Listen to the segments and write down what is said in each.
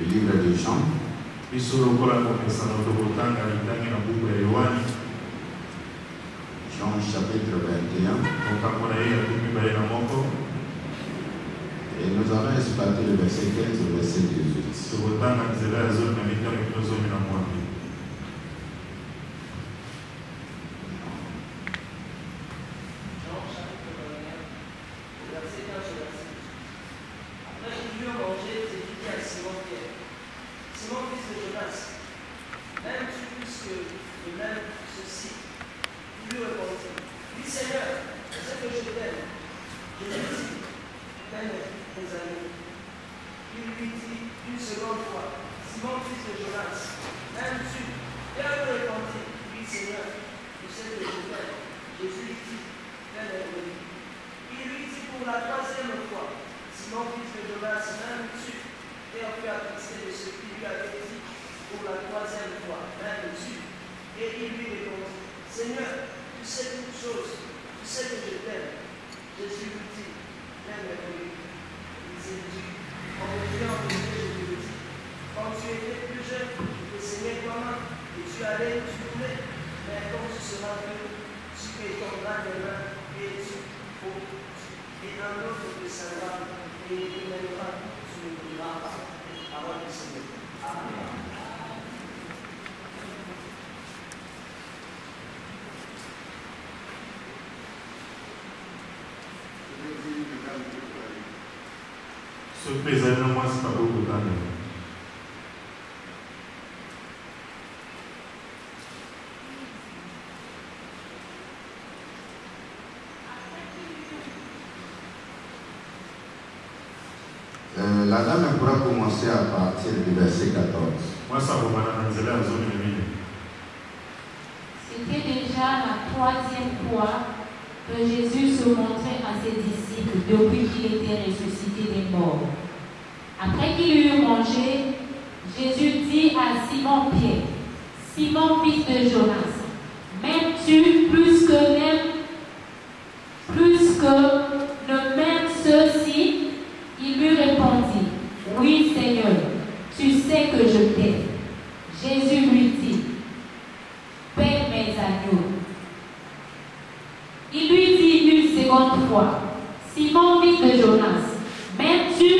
livre de Jean. Jean chapitre 21. Et nous allons exploiter le verset 15 au verset 18. La dame pourra commencer à partir du verset 14. C'était déjà la 3e fois que Jésus se montrait à ses disciples depuis qu'il était ressuscité des morts. Après qu'il eut mangé, Jésus dit à Simon-Pierre, « Simon, fils de Jonas, m'aimes-tu plus que ne m'aiment ceux-ci » Il lui répondit, « Oui, Seigneur, tu sais que je t'aime. » Jésus lui dit, « Paie mes agneaux. » Il lui dit une seconde fois, « Simon, fils de Jonas, m'aimes-tu »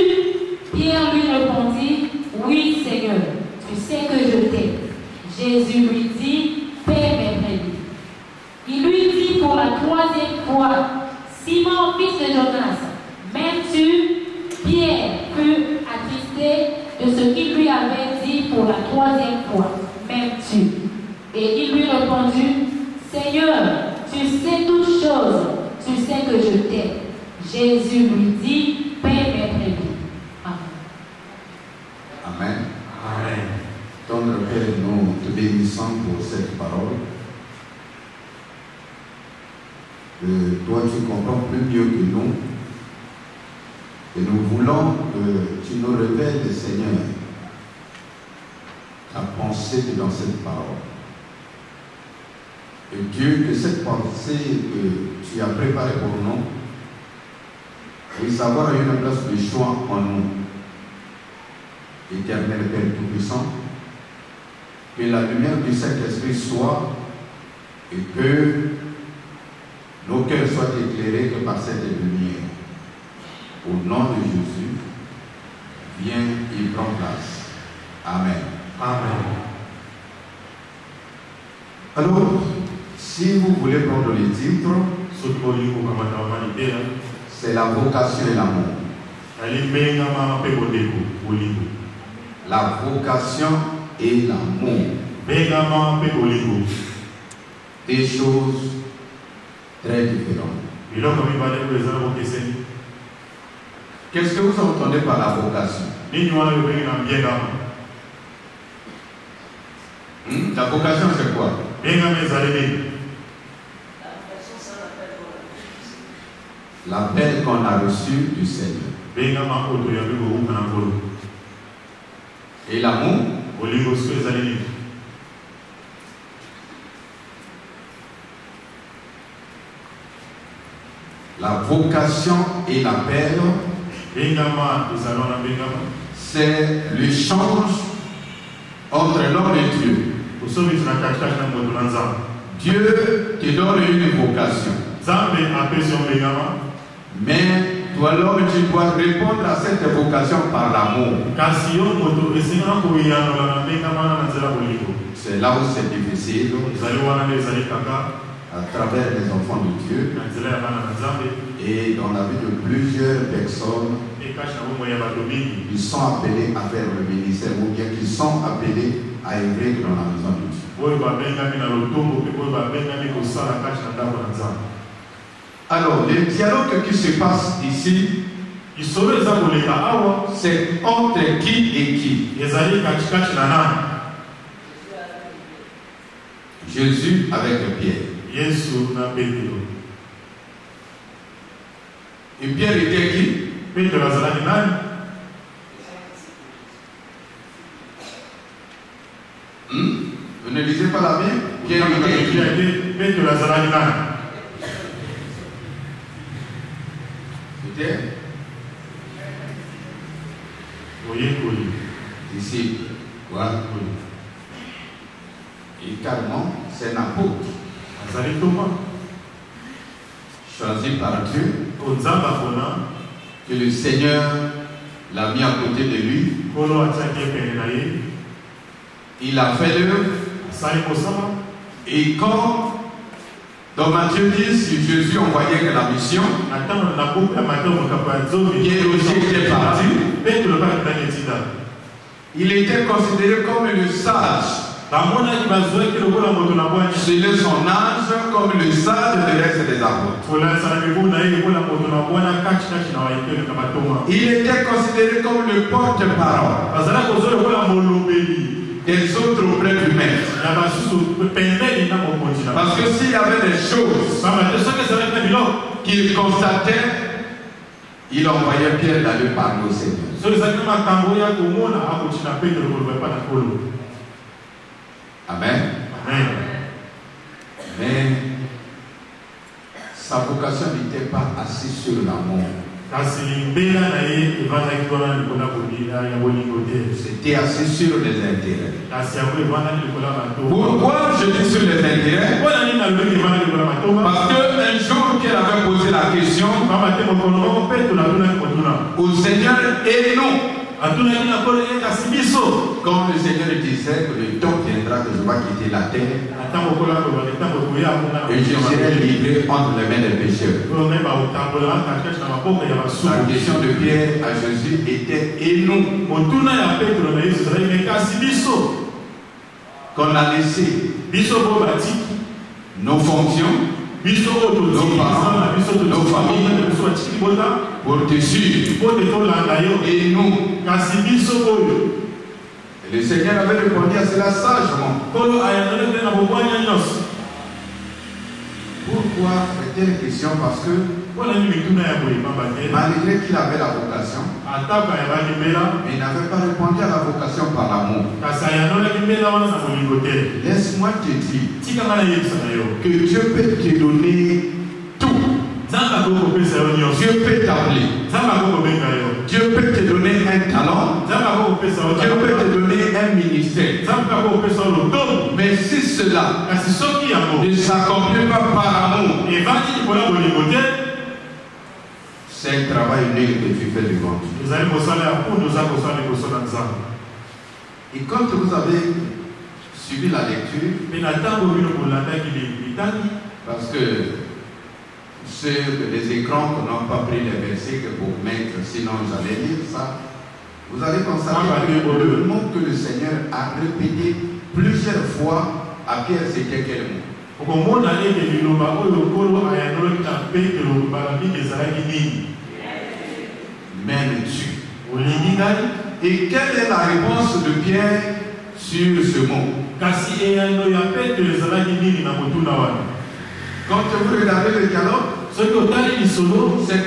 Pierre lui répondit, « Oui, Seigneur, tu sais que je t'aime. » Jésus lui dit, « Paie mes brebis. » Il lui dit pour la 3e fois, « Simon, fils de Jonas, m'aimes-tu » Pierre fut attristé de ce qu'il lui avait dit pour la 3e fois, « M'aimes-tu » Et il lui répondit, « Seigneur, tu sais toutes choses, tu sais que je t'aime. » Jésus lui dit, « Paie mes brebis. » Amen. Amen. Tendre Père, nous te bénissons pour cette parole. Toi, tu comprends plus mieux que nous. Et nous voulons que tu nous révèles, Seigneur, ta pensée dans cette parole. Et Dieu, que cette pensée que tu as préparée pour nous, puisse avoir une place de choix en nous. Éternel Père Tout-Puissant, que la lumière du Saint-Esprit soit et que nos cœurs soient éclairés que par cette lumière. Au nom de Jésus, viens et prends place. Amen. Amen. Alors, si vous voulez prendre le titre, c'est la vocation et l'amour. La vocation et l'amour. Des choses très différentes. Qu'est-ce que vous entendez par la vocation? La vocation, c'est quoi? L'appel qu'on a reçu du Seigneur. Et l'amour? La vocation et l'appel C'est l'échange entre l'homme et Dieu. Dieu te donne une vocation. Mais toi, l'homme, tu dois répondre à cette vocation par l'amour. C'est là où c'est difficile. À travers les enfants de Dieu et dans la vie de plusieurs personnes, ils sont appelés à faire le ministère ou bien qu'ils sont appelés à œuvrer dans la maison de Dieu. Alors, le dialogue qui se passe ici, c'est entre qui et qui? Jésus avec Pierre. Et Pierre était qui? Vous ne lisez pas la Bible? Pierre était qui? C'était disciple. Voilà. Et carrément, c'est un apôtre. Choisi par Dieu, que le Seigneur l'a mis à côté de lui. Il a fait l'œuvre. Et quand dans Matthieu 10, Jésus envoyait que la mission, Pierre aussi était parti. Il était considéré comme le sage. Selon son âge, comme le sage du reste des apôtres. Il était considéré comme le porte-parole des autres auprès du maître. Parce que s'il y avait des choses qu'il constatait, il envoyait Pierre d'aller parler au Seigneur. Amen. Amen. Mais sa vocation n'était pas assise sur l'amour. C'était assis sur les intérêts. Pourquoi je dis sur les intérêts? Parce qu'un jour qu'elle avait posé la question au Seigneur et nous, comme le Seigneur disait que le temps viendra que je vais quitter la terre et je serai livré entre les mains des pécheurs. La question de Pierre à Jésus était et nous qu'on a laissé nos fonctions, nos parents, nos familles pour te suivre. Et nous, et le Seigneur avait répondu à cela sagement. Pourquoi était question? Parce que malgré qu'il avait la vocation, mais il n'avait pas répondu à la vocation par l'amour. Laisse-moi te dire que Dieu peut te donner tout. Dieu peut t'appeler. Dieu peut te donner un talent. Dieu peut te donner un ministère. Mais si cela ne s'accomplit pas par amour, c'est un travail nul que tu fais devant Dieu. Et quand vous avez suivi la lecture, parce que sur les écrans qu'on n'a pas pris les versets que pour mettre, sinon j'allais lire ça, vous allez constater que le mot que le Seigneur a répété plusieurs fois à Pierre, c'était quel mot? M'aimes-tu? Et quelle est la réponse de Pierre sur ce mot? Quand vous regardez le dialogue, c'est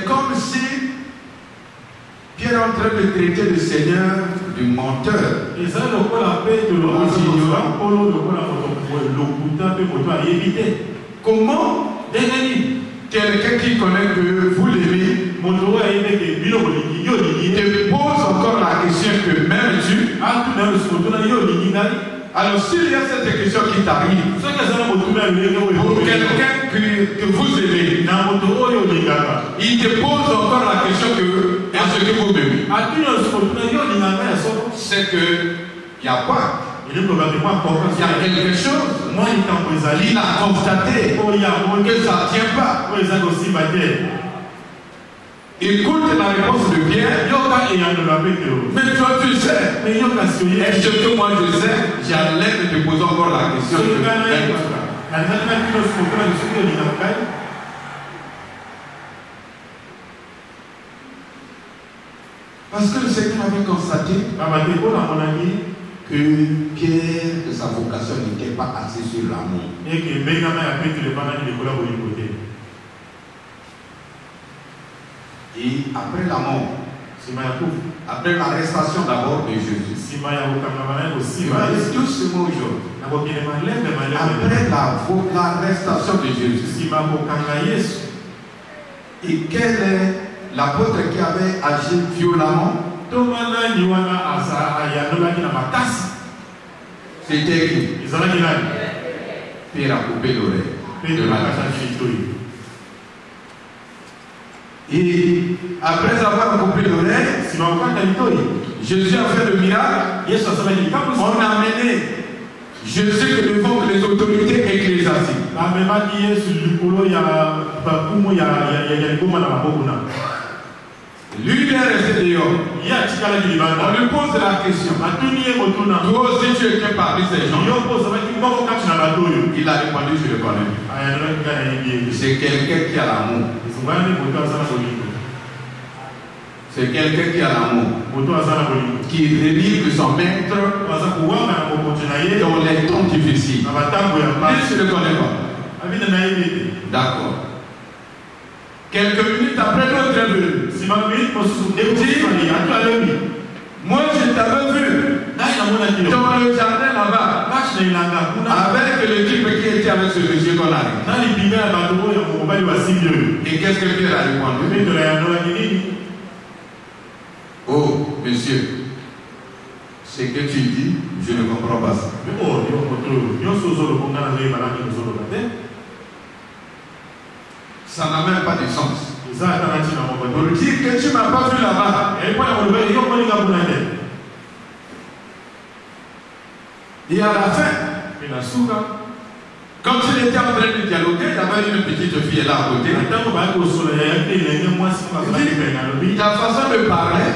comme si Pierre est en train de traiter le Seigneur du menteur. Comment quelqu'un qui connaît que vous l'aimez te pose encore la question que m'aimes-tu? Alors s'il y a cette question qui t'arrive, pour quelqu'un que vous aimez, il te pose encore la question que est-ce que vous m'aimez? C'est que il y a quoi? Il y a quelque chose. Il a constaté que ça ne tient pas. Écoute la réponse de Pierre. Mais toi tu sais. Est-ce que moi je sais? J'allais te poser encore la question. Parce que le Seigneur avait constaté que Pierre, de sa vocation, n'était pas assis sur l'amour. Et après la mort, après l'arrestation d'abord de Jésus, il va dire tout ce mot aujourd'hui. Après l'arrestation de Jésus, et quel est l'apôtre qui avait agi violemment? C'était qui? Pierre a coupé l'oreille de la fille. Et après avoir coupé l'oreille, Jésus a fait le miracle. On a amené Jésus devant les autorités ecclésiastiques. Lui, il est resté dehors. On lui pose la question. Toi aussi, tu étais parmi ces gens. Il a répondu, je le connais. C'est quelqu'un qui a l'amour. C'est quelqu'un qui a l'amour. Qui délivre son maître dans les temps difficiles. Je ne le connais pas. D'accord. Quelques minutes après notre revenu, moi je t'avais vu dans le jardin là-bas avec l'équipe qui était avec ce monsieur qu'on a. Et qu'est-ce que Pierre a répondu? Oh, monsieur, ce que tu dis, je ne comprends pas ça. Ça n'a même pas de sens. Pour dire que tu ne m'as pas vu là-bas. Et à la fin, quand il était en train de dialoguer, il y avait une petite fille là à côté. Ta façon de parler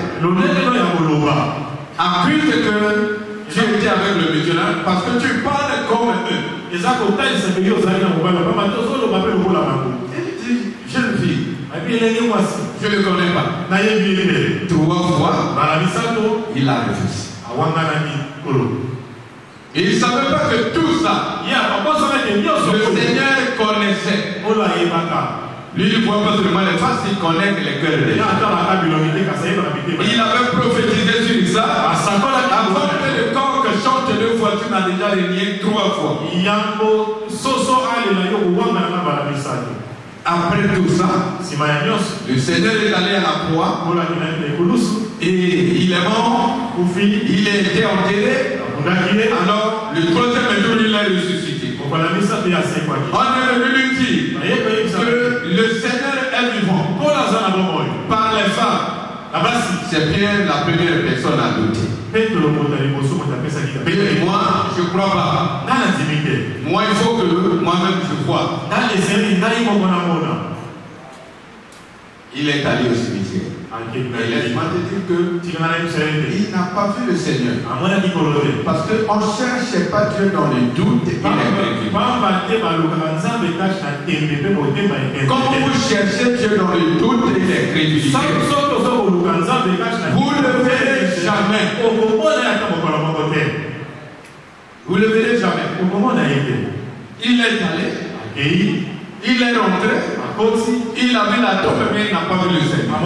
accuse que tu étais avec le musulman parce que tu parles comme eux. Jeune fille, je ne le connais pas. 3 fois, il a refusé. Et il ne savait pas que tout ça, le Seigneur connaissait. Lui, il ne voit pas seulement les faces, il connaît les cœurs des gens. Il avait prophétisé sur ça. Avant que le corps que chante 2 fois, tu m'as déjà régné 3 fois. Après tout ça, le Seigneur est allé à la croix et il est mort, il a été enterré. Alors, le 3e jour, il est ressuscité. On est venu lui dire que le Seigneur est vivant par les femmes. C'est bien la première personne à douter. Mais moi, je ne crois pas. Moi, il faut que moi-même je croie. Il est allé au cimetière. Et laisse-moi te dire qu'il n'a pas vu le Seigneur. Parce qu'on ne cherche pas Dieu dans le doute et l'incrédulité. Quand vous cherchez Dieu dans le doute et l'incrédulité, vous ne le verrez jamais. Vous ne le verrez jamais. Il est allé. Il est rentré. Il a vu la tombe, mais il n'a pas vu le Seigneur.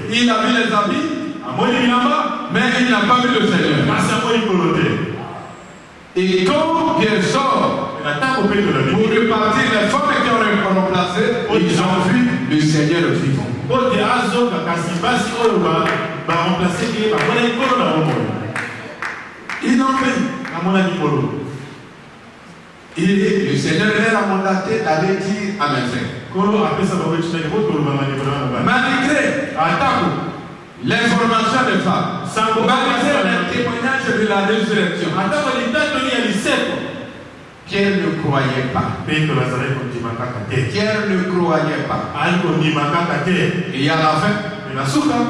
Il a vu les habits, mais il n'a pas vu le Seigneur. Et quand Pierre sort pour repartir, les femmes qui ont remplacé, ils ont vu le Seigneur vivant. Ils ont fait. Et le Seigneur leur a mandaté d'aller dire à mes frères. Malgré l'information des femmes, malgré le témoignage de la résurrection, Pierre ne croyait pas. Pierre ne croyait pas. Et à la fin,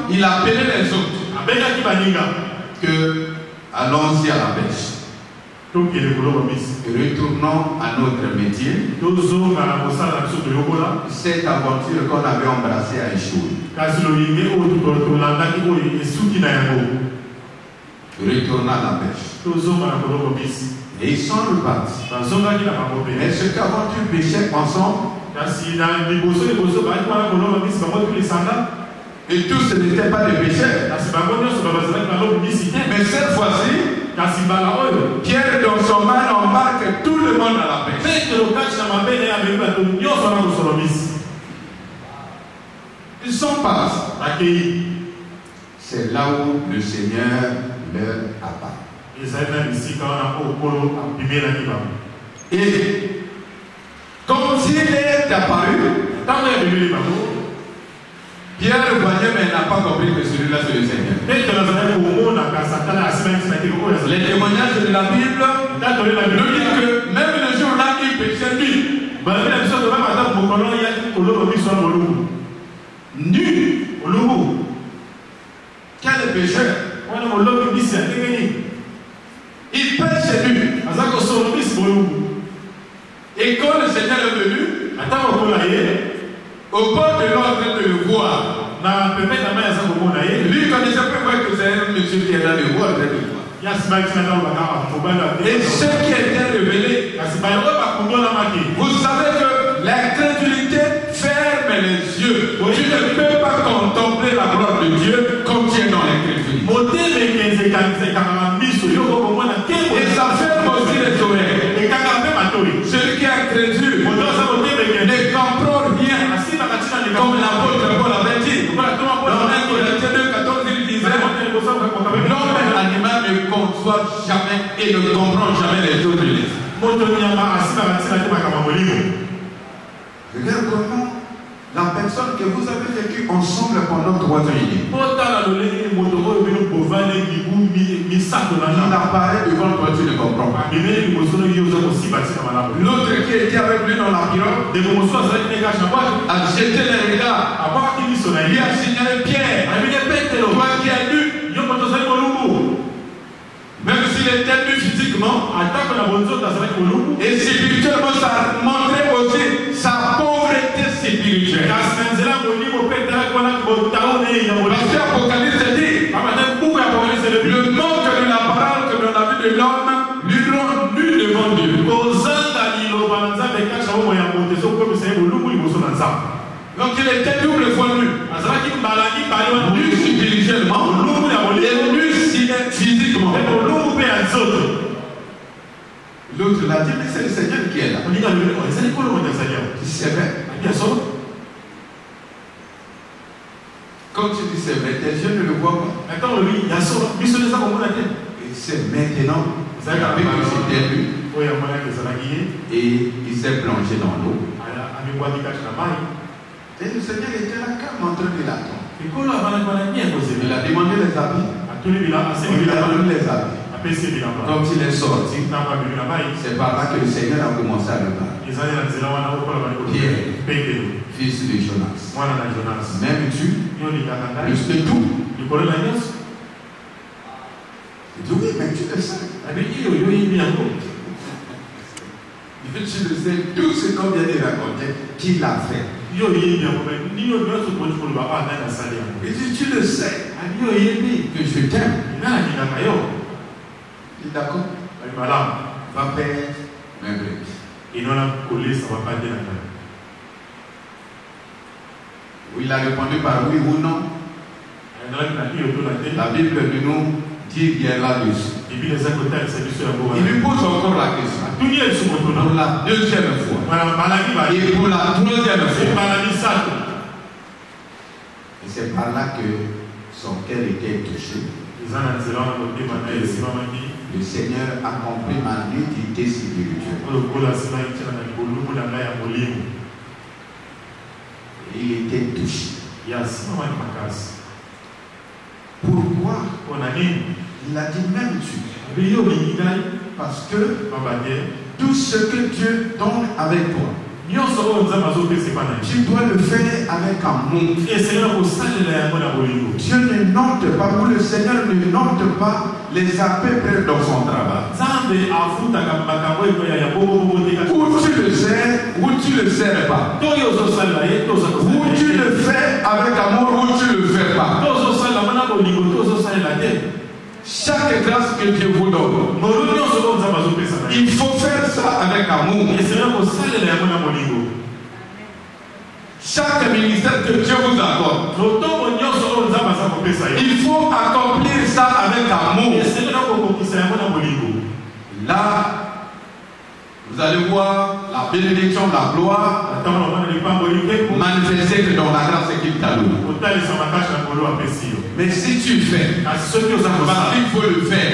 il a appelé les autres que allons-y à la pêche. Retournons à notre métier. Cette aventure qu'on avait embrassée a échoué. Retournons à la pêche. Et ils sont repartis. Mais ce qu'avant tu pêchais ensemble, et tous ce n'étaient pas des pécheurs. Mais cette fois-ci, Pierre dans son mal embarque tout le monde à la pêche. Ils sont partis. C'est là où le Seigneur leur apparaît. Et comme s'il est apparu, Pierre le voyait, mais il n'a pas compris que celui-là c'est le Seigneur. Les témoignages de la Bible nous disent que même le jour-là, il péchait nu. Nu. Quel pécheur? Il pêche nu. Et quand le Seigneur est venu, au bord de l'eau en train de le voir, lui connaissait pas que c'est un monsieur qui est dans le bois en train de le voir. Et ce qui était révélé, vous savez que l'incrédulité ferme les yeux. Tu ne peux pas contempler la gloire de Dieu comme tu es dans l'incrédulité. Et ça ferme aussi les oreilles. Celui qui est incrédule ne comprend rien. Comme l'apôtre Paul avait dit, dans 1 Corinthiens 2:14, il disait, l'homme animal ne conçoit jamais et ne comprend jamais les choses de l'esprit. Regarde comment la personne que vous avez vécue ensemble pendant 3 ans et demi, il apparaît devant toi, tu ne comprends pas. L'autre qui était avec lui dans la pirogue a jeté les regards, lui a signalé Pierre, toi qui es nu. Même s'il était nu physiquement, et spirituellement, ça montrait aussi sa pauvreté spirituelle. Parce qu'Apocalypse dit, le manque de la parole que l'on a vu de l'homme lui rend nu devant Dieu. Donc il était double fois nu. Nu spirituellement et nu physiquement. L'autre l'a dit, mais c'est le Seigneur qui est là. Il c'est vrai. Quand tu dis c'est vrai, tes yeux ne le voient pas. Et c'est maintenant. Vous avez vu que c'était lui. Et il s'est plongé dans l'eau. Et le Seigneur était là calme en train de l'attendre. Il a demandé les habits. Il a donné les habits. Quand il est sorti, c'est par là que le Seigneur a commencé à le parler. Pierre, fils de Jonas, m'aimes-tu plus que tout? Il dit oui, mais tu le sais. Tu le sais, tout ce qu'on vient de raconter, qui l'a fait. Il dit, tu le sais, que je t'aime. Il dit d'accord, va perdre mes brebis. Il a répondu par oui ou non. La Bible nous dit bien là-dessus. Il lui pose encore la question. Pour la deuxième fois. Et pour la troisième fois. c'est par là que son cœur était touché. Le Seigneur a compris ma nudité spirituelle. Et il était touché. Pourquoi? Il a dit même tu. Parce que tout ce que Dieu donne avec toi, tu dois le faire avec amour. Dieu ne note pas, ou le Seigneur ne note pas les à peu près dans son travail. Ou tu le sais, ou tu ne le sais pas. Ou tu le fais avec amour, ou tu ne le fais pas. Chaque grâce que Dieu vous donne, il faut faire ça avec amour. Chaque ministère que Dieu vous accorde, il faut accomplir ça avec amour. Là, vous allez voir la bénédiction, la gloire manifester que dans la grâce qu'il t'a donnée. Mais si tu fais, parce qu'il faut le faire.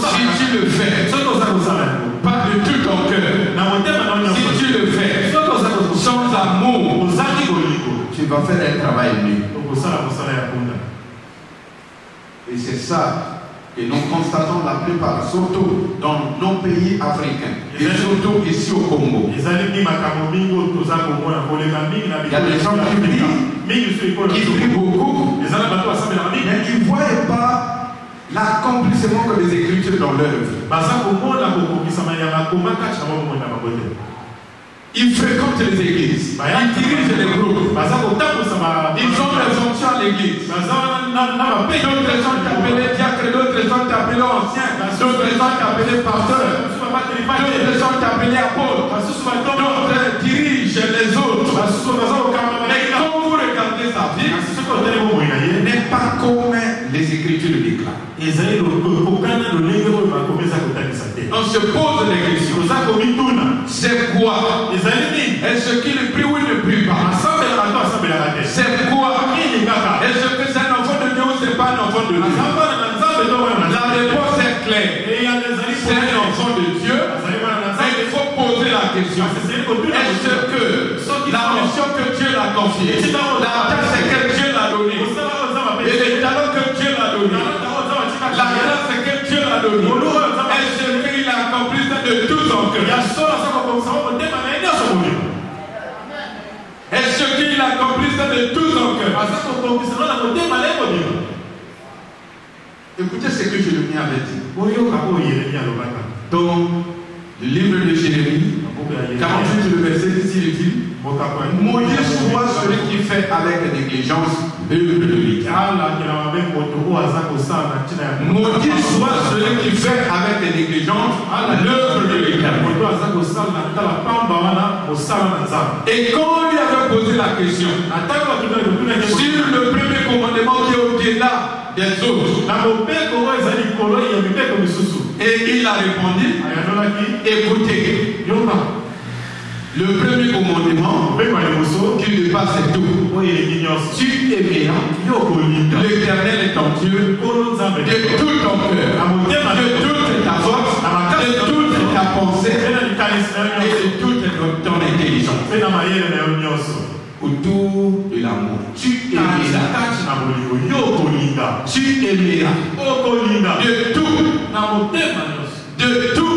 Si tu le fais, pas de tout ton cœur. Si tu le fais sans amour, tu vas faire un travail nul. Et c'est ça que nous constatons la plupart, surtout dans nos pays africains, et surtout ici au Congo. Il y a des gens qui prient beaucoup, mais qui ne voient pas l'accomplissement que les Écritures dans leur vie. Ils fréquentent les églises, ils dirigent les groupes, ils ont des fonctions à l'église. D'autres sont appelés diacres, d'autres sont appelés anciens, d'autres sont appelés pasteurs, d'autres sont appelés apôtres, d'autres dirigent les autres. Mais quand vous regardez sa vie, n'est pas comme les Écritures déclarent. On se pose des questions. C'est quoi? Est-ce qu'il prie ou il ne prie pas? C'est quoi? Est-ce que c'est un enfant de Dieu ou c'est pas un enfant de Dieu? La réponse est claire. C'est un enfant de Dieu. Il faut poser la question. Est-ce que la mission que Dieu l'a confiée, la tâche que Dieu l'a donnée, et les talents que Dieu l'a donnés, la grâce que Dieu l'a donnée, est-ce qu'il a accompli ça de tout son cœur? Est-ce qu'il a accompli ça de tout son cœur? Écoutez ce que Jérémie avait dit. Dans le livre de Jérémie, 48, le verset 10, il dit: maudit soit celui qui fait avec négligence l'œuvre de l'État. Maudit soit celui qui fait avec négligence l'œuvre de l'État. Et quand on lui avait posé la question sur le premier commandement qui est au-delà des autres, et il a répondu: écoutez, le premier commandement qui dépasse tout, tu aimeras l'Éternel est ton Dieu de tout ton cœur, de toute ta force, de toute ta pensée et de toute ton intelligence, autour de l'amour. Tu aimeras de tout.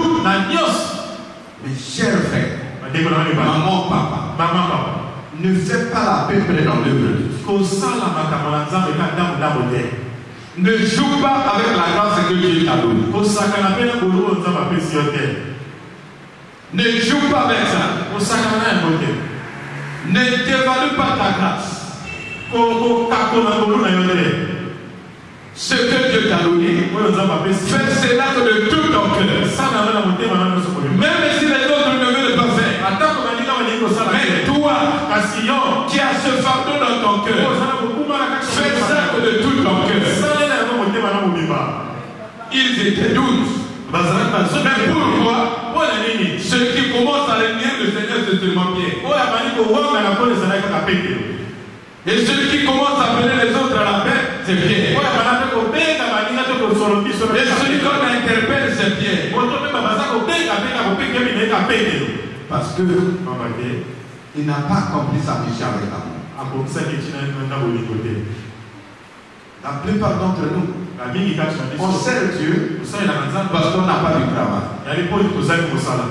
Mes chers frères, maman, papa, ne fais pas la paix près dans l'œuvre. Ne joue pas avec la grâce que Dieu t'a donnée. Ne joue pas avec ça. Ne dévalue pas ta grâce. Ce que Dieu t'a donné, fais cela de tout ton cœur. Même si les autres ne veulent pas faire. Mais toi, qui as ce fardeau dans ton cœur, fais ça de tout ton cœur. Ils étaient 12. Mais pourquoi? Ceux qui commencent à réunir le Seigneur, c'est seulement Pierre. Et celui qui commence à mener les autres à la paix, c'est Pierre. Et celui qu'on interpelle, c'est Pierre. Parce que il n'a pas accompli sa mission avec amour. La plupart d'entre nous, on sert Dieu parce qu'on n'a pas de travail.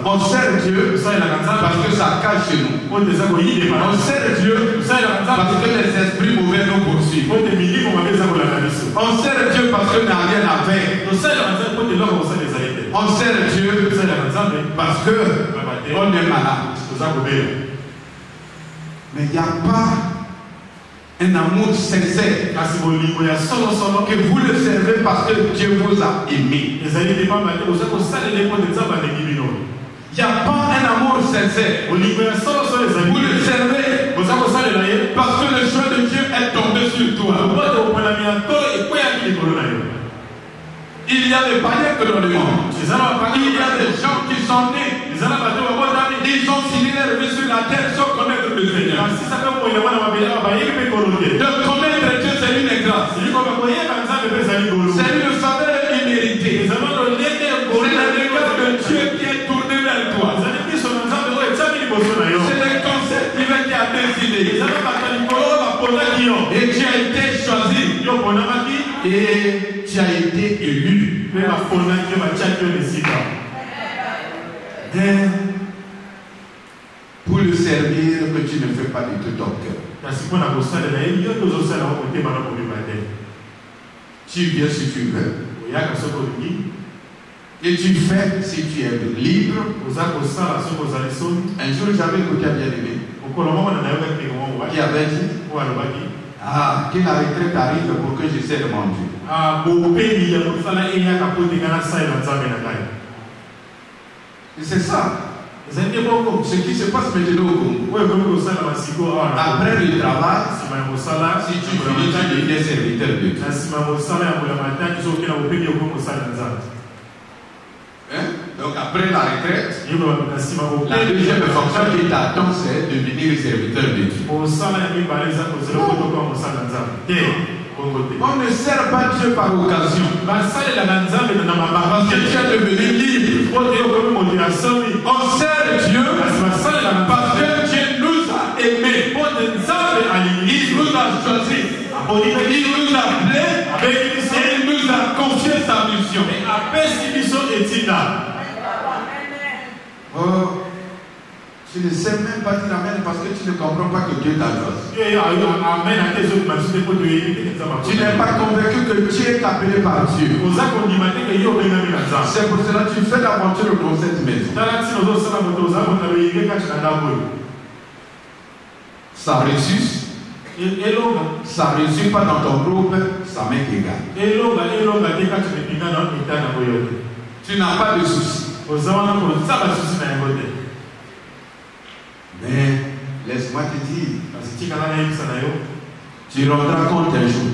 On sert Dieu parce que ça cache chez nous. On sert Dieu parce que les esprits mauvais nous poursuivent. On sert Dieu parce qu'on n'a rien à faire. On sert Dieu parce qu'on est malade. Mais il n'y a pas un amour sincère que vous le servez parce que Dieu vous a aimé. Il n'y a pas un amour sincère. Vous le servez parce que le choix de Dieu est tombé sur toi. Il y a des païens que dans le monde. Il y a des gens qui sont nés. Ils ont signé leur vie sur la terre sans connaître le Seigneur. De connaître Dieu, c'est une grâce. C'est une faveur imméritée. C'est la grâce de Dieu qui est tournée vers toi. C'est le concept divin qui a décidé. Et tu as été choisi. Et tu as été élu. Mais pour le servir, que tu ne fais pas de tout ton cœur. Tu viens si tu veux. Et tu fais si tu es libre. Un jour, j'avais écouté un bien-aimé qui avait dit que la retraite arrive pour que je sers mon Dieu. Et c'est ça. Ce qui se passe maintenant au Congo. Après le travail, si tu finis, tu deviens serviteur de Dieu. Donc après la retraite, la deuxième fonction qui t'attend, c'est de devenir serviteur de Dieu. On ne sert pas Dieu par occasion. Parce que tu es devenu libre. On sert Dieu parce que Dieu nous a aimés. Il nous a choisis. Il nous a appelés. Et il nous a confié sa mission. Oh, tu ne sais même pas dire amen parce que tu ne comprends pas que Dieu t'a choisi. Tu n'es pas convaincu que tu es appelé par Dieu. C'est pour cela que tu fais l'aventure dans cette maison. Ça ressuscite. Ça ne réussit pas dans ton groupe, ça m'est égal. Tu n'as pas de soucis. Mais laisse-moi te dire, tu rendras compte un jour.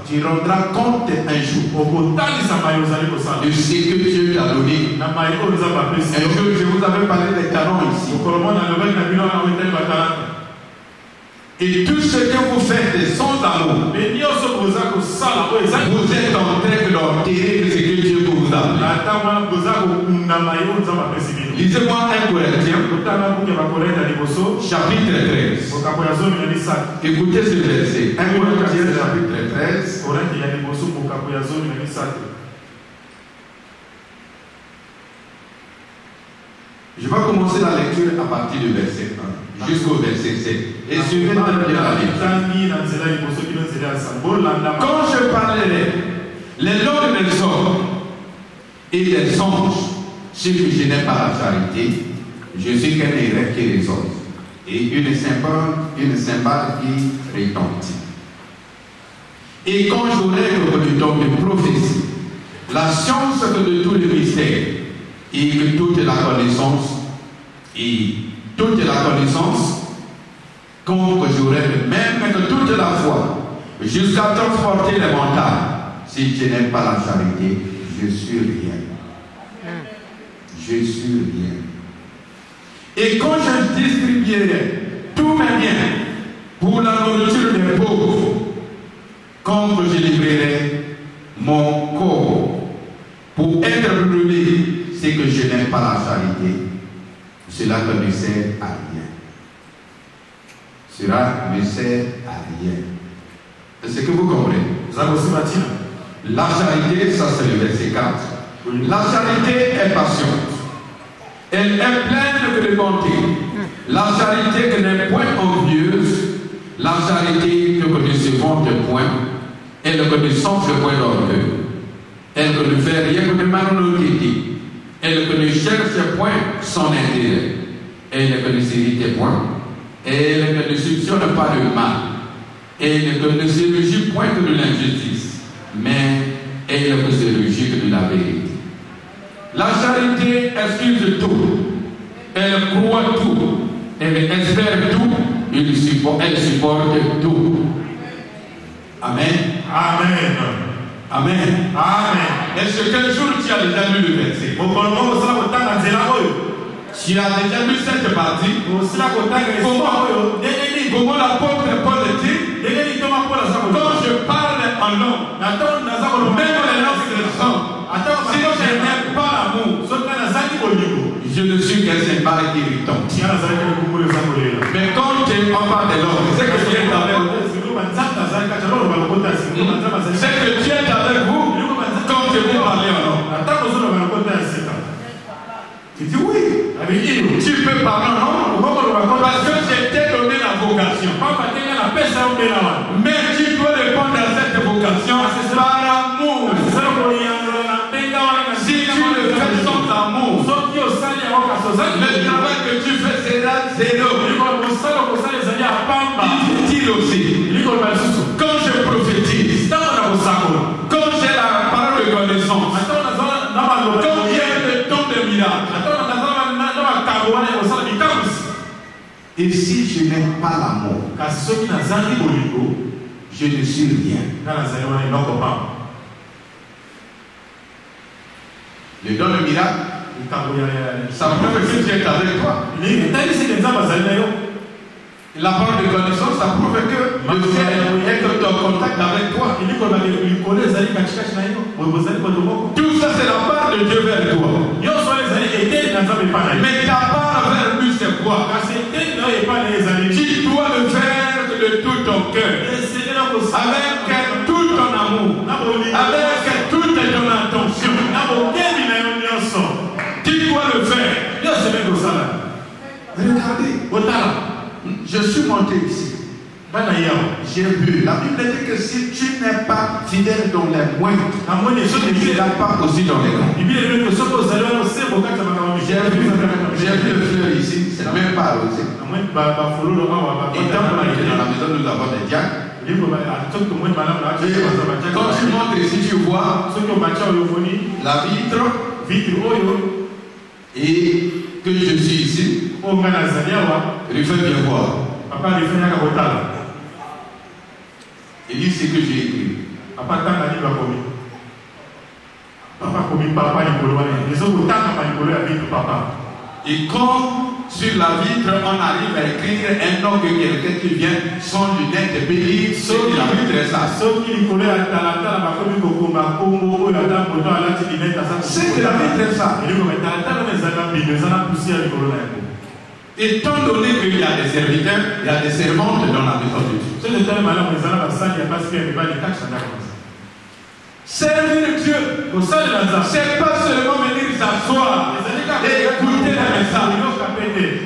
Tu rendras compte un jour de ce que Dieu t'a donné. Un jour, je vous avais parlé des talents ici. Et tout ce que vous faites sans amour, vous êtes en train d'enterrer ce que Dieu vous a donné. Lisez-moi 1 Corinthiens, chapitre 13. Écoutez ce verset. 1 Corinthiens, chapitre 13. Je vais commencer la lecture à partir du verset 1 jusqu'au verset 7. Et suivez très bien la lecture. Quand je parlerai les langues des hommes et des anges, ce que je n'ai pas la charité, je suis qu'un évêque qui résonne et une cymbale qui retentit. Et quand j'aurai le don de prophétie, la science de tous les mystères, et que toute la connaissance, comme que j'aurai même que toute la foi, jusqu'à transporter les montagnes, si je n'ai pas la charité, je suis rien. Je suis rien. Et quand je distribuerai tous mes biens pour la nourriture des pauvres, quand je livrerai mon corps pour être brûlé, c'est que je n'aime pas la charité. Cela ne me sert à rien. Cela ne sert à rien. Est-ce que vous comprenez? La charité, ça c'est le verset 4. La charité est patiente. Elle est pleine de bonté. La charité qui n'est point envieuse. La charité que ne se vante point. Elle ne s'enfle point d'orgueil. Elle ne fait rien que de malhonnêteté. Elle ne cherche point son intérêt. Elle ne s'irrite point. Elle ne soupçonne pas le mal. Elle ne se réjouit point que de l'injustice. Mais elle ne se réjouit que de la vérité. La charité excuse tout. Elle croit tout. Elle espère tout. Elle supporte tout. Amen. Amen. Amen. Amen. Est-ce qu'un jour tu as déjà lu le verset? Tu as déjà lu cette partie? Comment l'apôtre Paul dit? Quand je parle en langue, même les langues des hommes, si je n'aime pas l'amour, je ne suis qu'un symbole irritant. Mais quand on parle des langues, c'est que Dieu est avec vous. C'est que Dieu est avec vous quand vous parlez en langue. Tu dis oui. Tu peux parler en langue parce que je t'ai donné la vocation. Mais tu dois répondre à cette vocation par amour. Si tu le fais sans amour, le travail que tu fais sera zéro. Dit aussi, quand je prophétise, quand j'ai la parole de connaissance, quand j'ai le don de miracle, et si je n'aime pas l'amour, je ne suis rien. Le don de miracle, ça prouve que Dieu est avec toi. La parole de connaissance, ça prouve que le ciel est en contact avec toi. Tout ça, c'est la part de Dieu vers toi. Mais ta part vers lui, c'est quoi? Tu dois le faire de tout ton cœur, avec tout ton amour, avec toute ton attention. Tu dois le faire. Regardez, je suis monté ici. J'ai vu. La Bible dit que si tu n'es pas fidèle dans les moindres, tu ne seras pas aussi dans les grands. J'ai vu le fleur ici, c'est même pas arrosé. Et quand on était dans la maison, nous avons des diacres. Quand tu montres ici, tu vois la vitre et que je suis ici. Il fait bien voir. Il dit ce que j'ai écrit. Et quand sur la vitre on arrive à écrire un nom que quelqu'un qui vient sans lunettes béni, c'est que la vitre est ça. C'est que la vitre est ça. Étant donné qu'il y a des serviteurs, il y a des servantes dans la maison de Dieu. Servir Dieu, c'est pas seulement venir s'asseoir et écouter le message.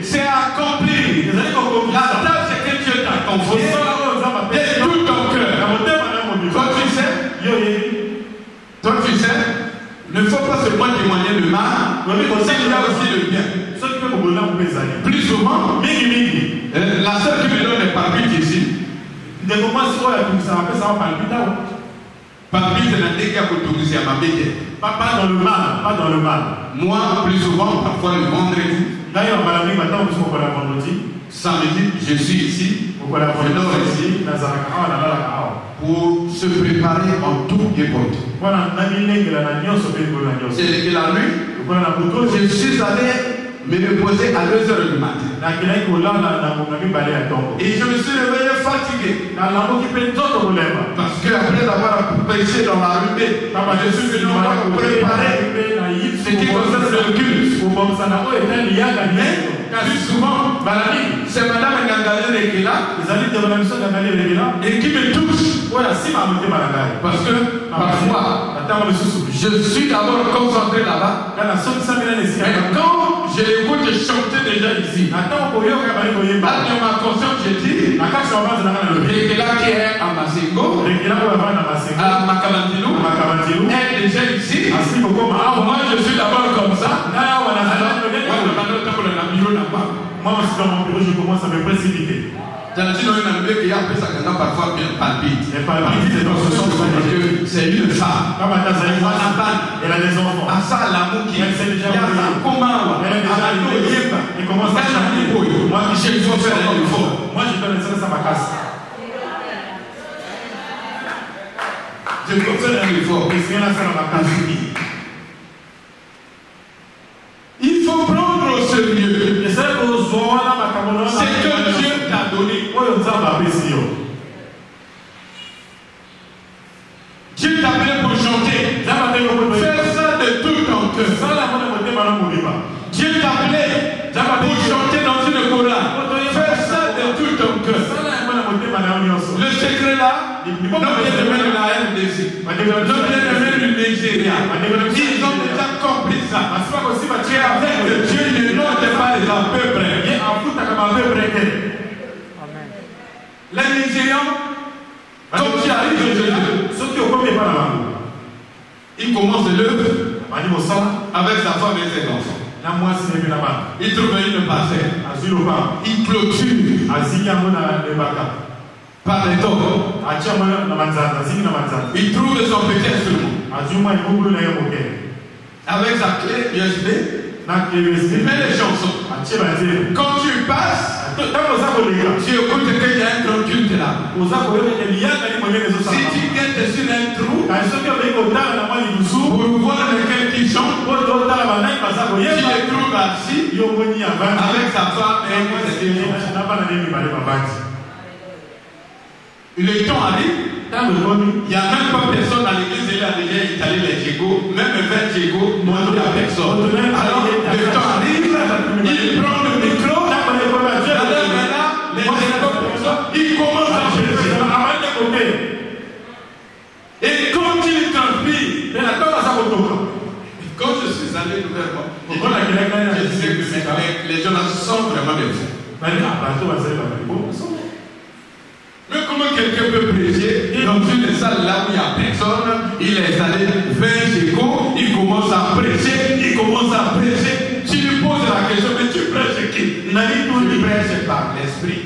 C'est accomplir la tâche que Dieu t'a confiée de tout ton cœur. Toi tu sais, ne faut pas seulement témoigner le mal, mais il y a aussi le bien. Plus souvent, la sœur qui me donne les palpites ici, palpite c'est la dégâts pour autouriser à ma bête. Pas dans le mal, pas dans le mal. Moi, plus souvent, parfois le vendredi, samedi, je suis ici, je dors ici, pour se préparer en tout et pour tout. C'est que la nuit, je suis allé me reposer à 2 heures du matin. Et je me suis réveillé fatigué. Parce que après avoir prêché dans la rue, je suis venu pour préparer ce qui concerne le culte. Mais, plus souvent, c'est Madame Ngangalé qui est là et qui me touche. Parce que parfois, je suis d'abord concentré là-bas. Et quand je l'écoute chanter déjà ici, dans ma conscience, je dis, Rekela qui est à Masengo, à Makabandilou, est déjà ici. Moi, je suis d'abord comme ça. Moi aussi dans mon bureau, je commence à me précipiter. Parfois bien palpite. Et palpite, c'est dans ce sens que c'est une femme. Elle a des enfants. À ça, l'amour qui elle sait déjà comment elle commence à chanter. Moi, je donne ça à ma casse. Je peux faire un effort. Il faut prendre au sérieux ce que Dieu t'a donné. Dieu t'a appelé pour chanter. Fais ça de tout ton cœur. Dieu t'a appelé pour chanter dans une chorale. Fais ça de tout ton cœur. Le secret là, l'homme bien-aimé de la RDC, l'homme bien-aimé du Nigeria, ils ont déjà compris ça. Tu es avec Dieu, il ne note pas les à peu près. Les Nigérians, quand tu arrives il commence l'œuvre avec sa femme et ses enfants. Il trouve une parcelle. Il clôture par les tours. Il trouve son petit instrument. Avec sa clé USB, il met les chansons. Quand tu passes, tu écoutes qu'il y a un grand culte là. Si tu guettes sur un trou, pour voir lequel qui chante, tu le trouves assis avec sa femme et le temps arrive, il n'y a même pas personne dans l'église, il a déjà étalé les Djégos, même 20 Djégos, il n'y a personne. Alors, le temps arrive, il prend le micro, il commence à chanter. Et quand il transpire, quand je suis allé nouvellement, je disais que les gens sont vraiment des fous. Mais comment quelqu'un peut prêcher dans une salle là où il n'y a personne? Il est allé 20 Djégos, il commence à prêcher, Tu lui poses la question, mais tu prêches qui? Tu prêches par l'esprit.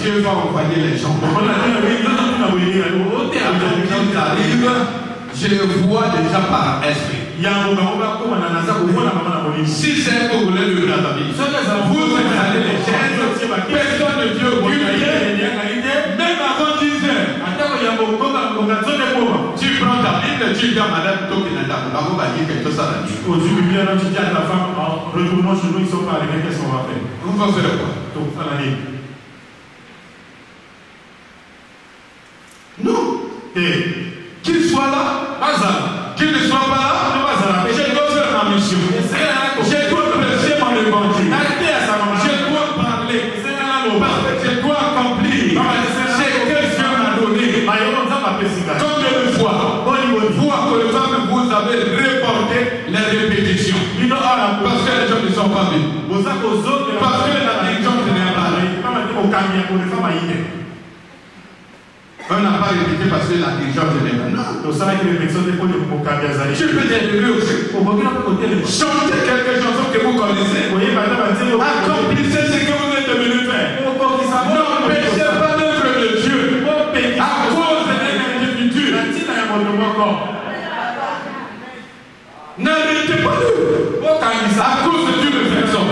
Dieu va envoyer les gens. Je le vois déjà par esprit. Si c'est un Congolais de Brazzaville, vous allez les chaises, personne ne Dieu même avant 10 heures. Tu prends ta Bible, tu dis à Madame Tokinanda, on va dire quelque chose à la vie. Aujourd'hui, bien, tu dis à ta femme, retournons chez nous, ils sont pas arrivés, qu'est-ce qu'on va faire? On va faire quoi? Non. Qu'il soit là, qu'il ne soit pas là, je dois faire ma mission. Je dois prêcher mon évangile. Je dois parler. Parce que je dois accomplir ce que Dieu m'a donné. Combien de fois, vous, à Colfam, vous avez reporté les répétitions? Parce que les gens ne sont pas venus. Parce que la dirigeante n'est pas là. On n'a pas répété parce que la dirigeante n'est pas là. Tu peux t'élever aussi. Chantez quelques chansons que vous connaissez. Accomplissez ce que vous êtes devenu faire. N'empêchez pas l'œuvre de Dieu à cause de l'individu. N'arrêtez pas à cause d'une personne.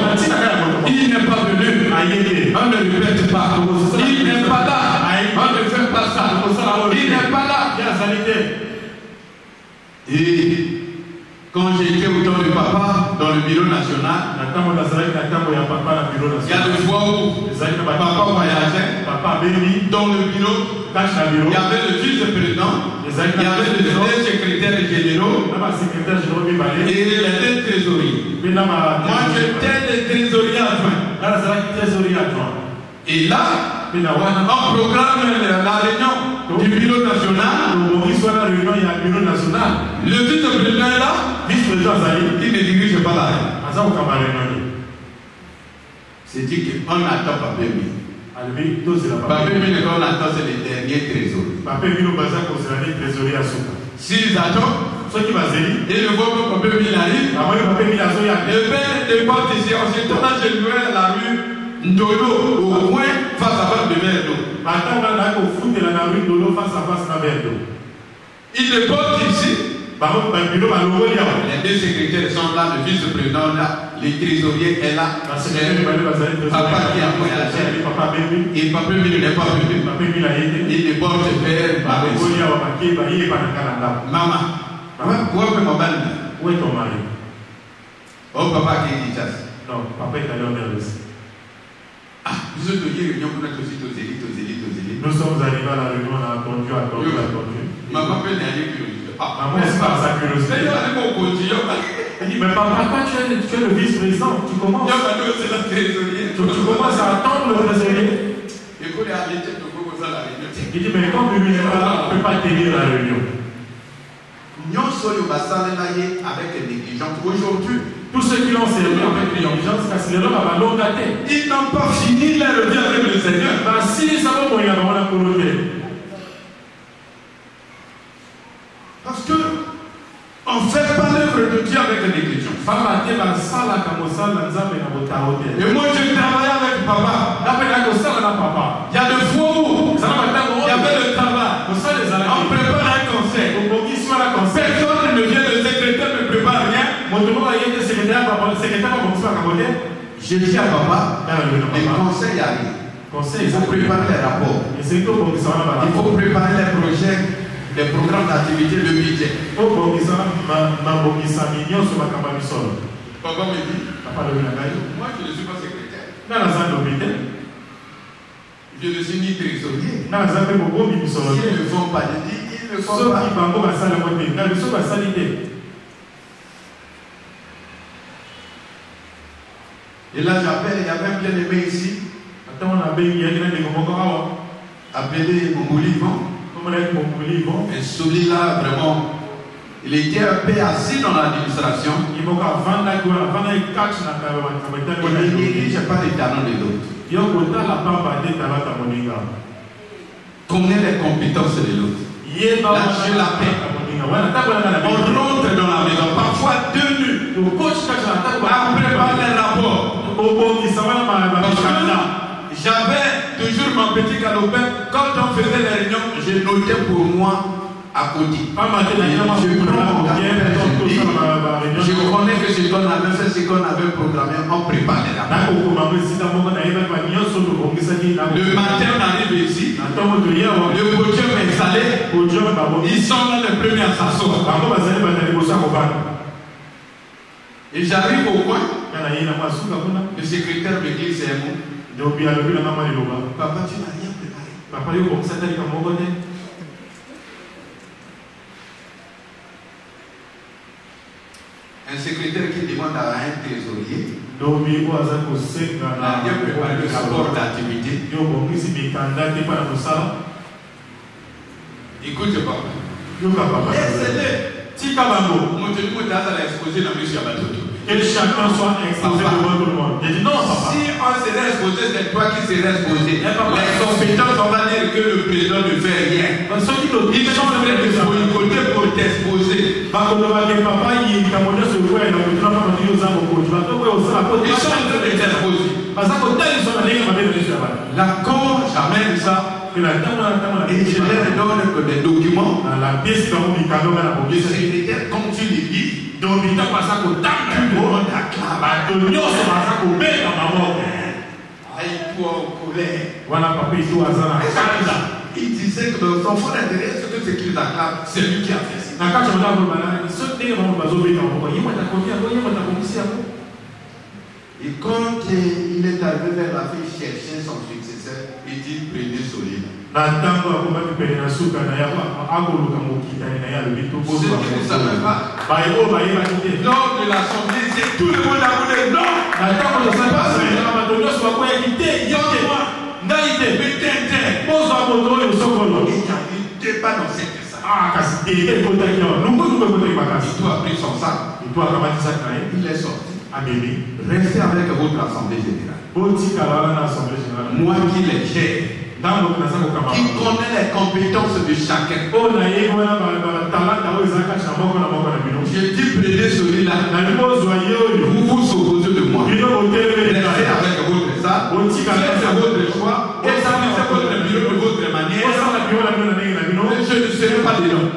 Il n'est pas venu. On ne répète pas. Il n'est pas là. On ne fait pas ça. Il n'est pas là. de papa dans le bureau national. Il y a des fois où papa voyageait dans le bureau. Il y avait le vice-président, il y avait les deux secrétaires généraux et les deux trésoriers. Moi, j'étais le trésorier adjoint. Et là, on programme la réunion du bureau national. Le vice-président est là. Il ne dirige pas la réunion. C'est dit qu'on attend Papa Mille. Papa Mille, quand on attend, c'est les derniers trésoriers. S'ils attendent, et le voient que Papa Mille arrive, le père déporte ici. En ce temps-là, je louais la rue Ndolo, au coin, face à face de Verdo. Il déporte ici. Les deux secrétaires sont là, le vice-président là, les trésoriers est là. Papa qui a voyagé. Et Papa Mille n'est pas venu. Il déporte vers Maman. Où est mon mari? Où est ton mari? Oh, papa qui est dit ça. Non, papa est allé en Erlès. Ah, vous êtes venu réunion pour être aussi aux élites. Nous sommes arrivés à la réunion, on a attendu. Maman peut aller plus. Maman, c'est pas sa curiosité. Il dit, mais papa, tu es le vice-président, tu commences. Tu commences à attendre le trésorier. Il dit, mais comme lui n'est pas là, on ne peut pas tenir la réunion. Avec négligence. Aujourd'hui, tous ceux qui l'ont servi avec négligence, ils n'ont pas fini leur vie avec le Seigneur. Parce que on ne fait pas l'œuvre de Dieu avec négligence. Et moi, je travaille avec papa. Il y a des fois où il y avait le travail. On prépare un conseil. Personne ne vient, le secrétaire ne prépare rien. Je dis à papa, les conseils arrivent. Il faut préparer les rapports. Il faut préparer les projets, les programmes d'activité, le budget. Papa me dit, moi je ne suis pas secrétaire. Je ne suis ni trésorier. S'ils ne le font pas, je dis, ils ne le font pas. Et là j'appelle, il y avait un bien-aimé ici. Appelé Mongolivon. Et celui-là, vraiment, il était un peu assis dans l'administration. Il ne néglige pas les talents de l'autre. Connaît les compétences de l'autre. Là, je l'appelle. On rentre dans la maison, parfois 2 nuits. Après, par les rapports. J'avais toujours mon petit galopin. Quand on faisait les réunions, je notais pour moi à côté. Je connais que ce qu'on avait fait, ce qu'on avait programmé, on prépare les rapports. Le matin, on arrive ici. Le podium est installé. Ils sont là les premiers à s'asseoir. Et j'arrive au coin. Le secrétaire me dit c'est un mot. Papa, tu n'as rien préparé. Un secrétaire qui demande à un trésorier n'a rien préparé le rapport d'activité. Écoute, papa. Laissez-le. Si que chacun soit exposé devant tout le monde. Je dis non, papa. Si on serait exposé, c'est toi qui serais exposé. Les compétences, on va dire que le président ne fait rien. Ils sont prêts de boycotter pour t'exposer. Ils sont en train de t'exposer. L'accord, j'amène ça. Et je leur donne que des documents. Le secrétaire, comme tu le dis, tu demandes à il disait que son enfant derrière, ce qu'ils acclament, c'est lui qui a fait ça. Et quand il est arrivé vers la fille chercher son successeur, il dit prenez celui-là. Ce que vous ne savez pas, lors de l'assemblée, tout le monde a voulu non. Il y a eu débat dans cette salle. Il doit pris son sac. Il est sorti. Restez avec votre assemblée générale. Moi qui les gère, qui connaît les compétences de chacun. Je dis prenez celui-là. Vous vous opposez de moi. Restez avec votre salle. Faites votre choix. Organisez votre bureau de votre manière. Je ne serai pas dedans.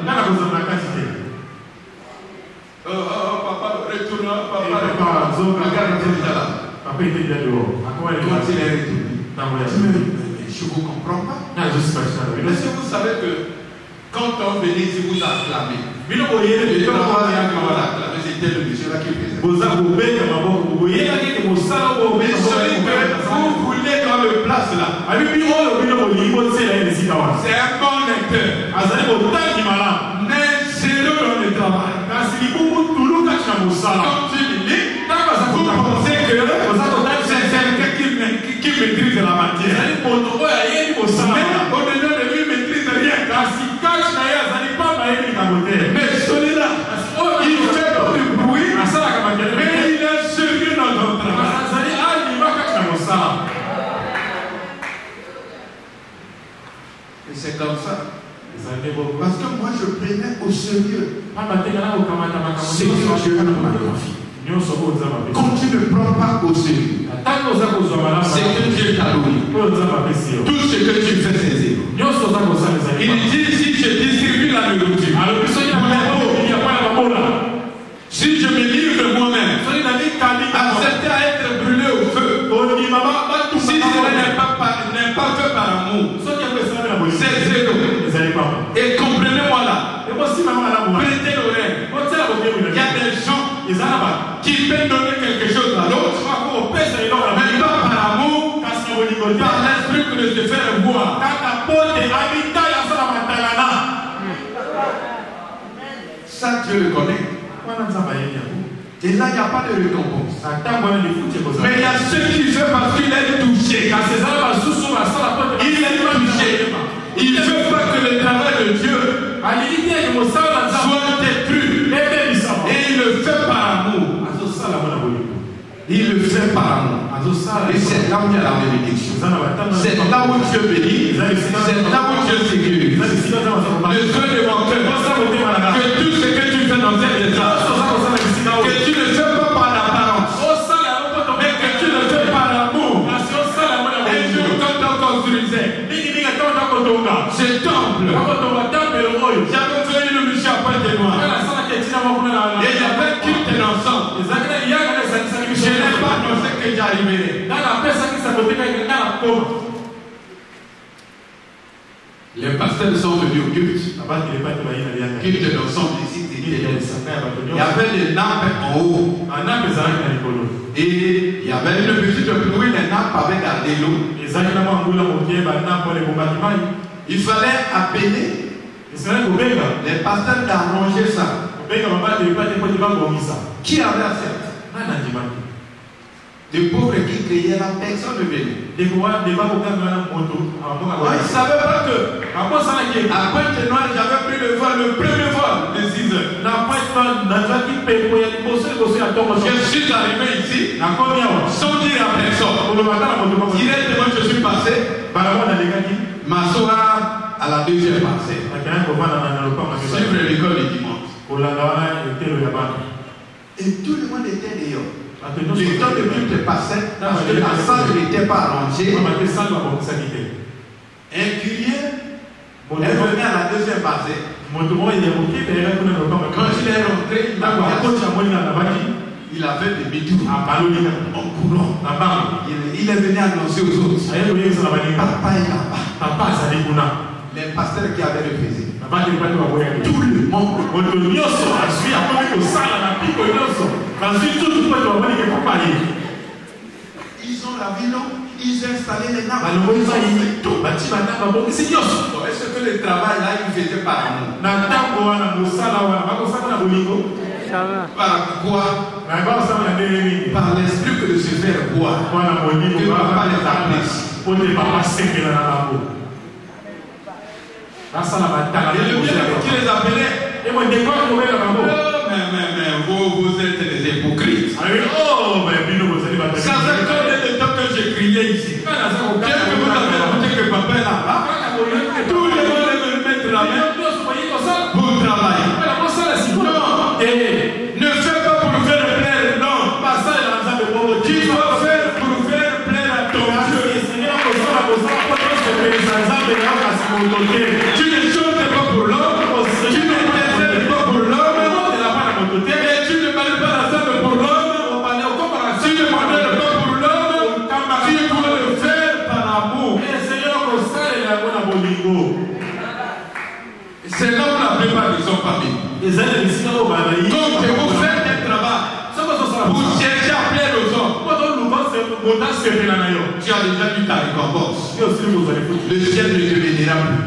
Papa, retourne. Papa, regarde déjà là. Quand il est retourné, je ne vous comprends pas. Mais si vous savez que quand on venait ici, vous acclamez. C'était le monsieur là qui faisait. Mais celui que vous voulez dans le place là, c'est un bon lecteur. Mais c'est eux dans le travail. Quand tu lis, vous pensez que c'est quelqu'un qui maîtrise la matière. Mais au-delà de lui, il ne maîtrise rien. Mais celui-là, il fait pas de bruit, mais il est sérieux dans son travail. Et c'est comme ça. Parce que moi je prenais au sérieux ce que Dieu m'a confié. Quand tu ne prends pas au sérieux ce que Dieu t'a donné, tout ce que tu fais c'est zéro. Il dit si je distribue la nourriture, si je me livre moi-même, accepter à être brûlé au feu, si cela n'est pas fait par amour, c'est zéro. Et comprenez-moi là, prêtez l'oreille. Il y a des gens qui peuvent donner quelque chose à l'autre, mais pas par amour, par l'esprit que de se faire voir. Ça, Dieu le connaît. Et là, il n'y a pas de récompense. Mais il y a ceux qui font parce qu'il est touché. Il est touché. Il ne veut pas que le travail de Dieu soit détruit. Et il le fait par amour. Il le fait par amour. Et c'est là où il y a la bénédiction. C'est là où Dieu bénit. C'est là où Dieu sécurise. Le Dieu de mon cœur. Que tout ce que tu fais dans cette état, que tu ne fais pas par l'apparence, mais que tu le fais par l'amour. Et je quand on construisait ce temple, j'avais fait une mission à Pointe-Noire. Et il y avait culte d'ensemble. Je n'ai pas pensé que j'arriverais. Les pasteurs sont venus au culte. Culte d'ensemble ici. Il y avait des nappes en haut. Et il y avait une petite pluie, les nappes avaient gardé l'eau. Il fallait appeler les pasteurs d'arranger ça. Qui avait accepté? Les pauvres qui criaient là, personne ne venait. Ils ne savaient pas que à Pointe-Noire, j'avais pris le vol, le premier vol de 6 heures. Je suis arrivé ici sans dire à personne. Directement, je suis passé m'asseoir à la deuxième parcelle. Suivre l'école du dimanche. Et tout le monde était dehors. Le temps de culte passait parce que la salle n'était pas arrangée. Un culier est venu à la deuxième parcelle. Quand il est rentré, il avait des bidous en courant. Il est venu annoncer aux autres. Papa est là-bas. les pasteurs qui avaient refusé. Tout le monde. Ils ont la ville, ils ont installé les nappes. Est-ce que le travail là, ils faisaient par amour? Par quoi? Par l'esprit que de se faire boire. Que papa les apprécie. Et le bien qui les appelait. Oh, mais vous êtes des hypocrites. Ça fait combien de temps que j'ai crié ici? Dès que vous avez écouté que papa est là-bas, tout le monde est venu mettre la main pour travailler. Non, ne fais pas pour faire plaire, non. Tu dois faire pour faire plaire à ton Dieu. Tu ne chantes pas pour l'homme, tu ne t'interprètes pas pour l'homme, et tu ne parles pas ensemble pour l'homme, tu ne parles pas pour l'homme, tu dois le faire par amour. C'est là où la plupart ne sont pas mis. Donc vous faites un travail, vous cherchez à plaire aux hommes. Tu as déjà eu ta récompense. Le ciel ne te bénira plus.